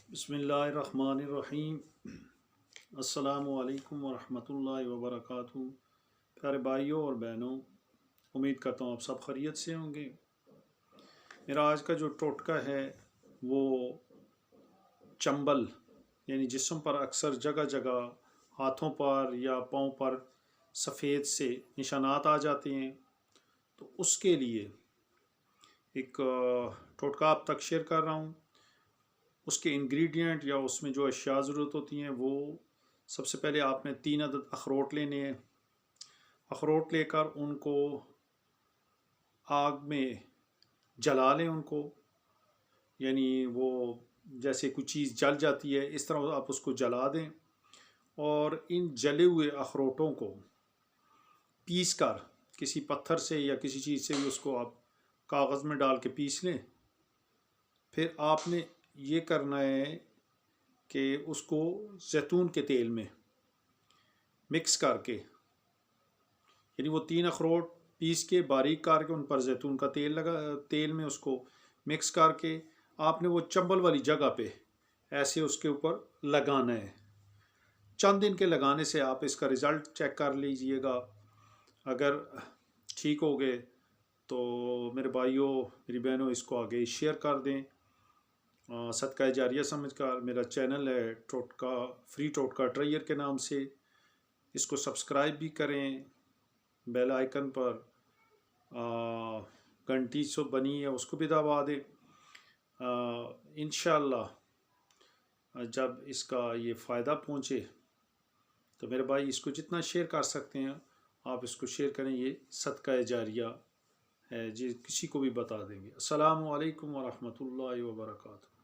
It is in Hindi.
बिस्मिल्लाहिर्रहमानिर्रहीम। अस्सलामुअलैकुम वरहमतुल्लाहि वबरकातुहू। प्यारे भाइयों और बहनों, उम्मीद करता हूँ आप सब खैरियत से होंगे। मेरा आज का जो टोटका है वो चंबल यानी जिस्म पर अक्सर जगह जगह हाथों पर या पाँव पर सफ़ेद से निशानात आ जाते हैं, तो उसके लिए एक टोटका आप तक शेयर कर रहा हूँ। उसके इंग्रेडिएंट या उसमें जो अशिया ज़रूरत होती हैं वो सबसे पहले आपने 3 अदद अखरोट लेने हैं। अखरोट लेकर उनको आग में जला लें उनको, यानी वो जैसे कुछ चीज़ जल जाती है इस तरह आप उसको जला दें। और इन जले हुए अखरोटों को पीस कर किसी पत्थर से या किसी चीज़ से भी उसको आप कागज़ में डाल के पीस लें। फिर आपने ये करना है कि उसको जैतून के तेल में मिक्स करके, यानी वो 3 अखरोट पीस के बारीक करके उन पर जैतून का तेल में उसको मिक्स करके आपने वो चंबल वाली जगह पे ऐसे उसके ऊपर लगाना है। चंद दिन के लगाने से आप इसका रिज़ल्ट चेक कर लीजिएगा। अगर ठीक हो गए तो मेरे भाइयों मेरी बहनों इसको आगे शेयर कर दें। सदका जारिया समझकर मेरा चैनल है टोटका फ्री टोटका ट्रायर के नाम से, इसको सब्सक्राइब भी करें। बेल आइकन पर घंटी सो बनी है उसको भी दबा दें। इंशाअल्लाह जब इसका ये फ़ायदा पहुँचे तो मेरे भाई इसको जितना शेयर कर सकते हैं आप इसको शेयर करें। ये सदका जारिया है जी, किसी को भी बता देंगे। अस्सलामु अलैकुम वरहमतुल्लाहि वबरकातुहू।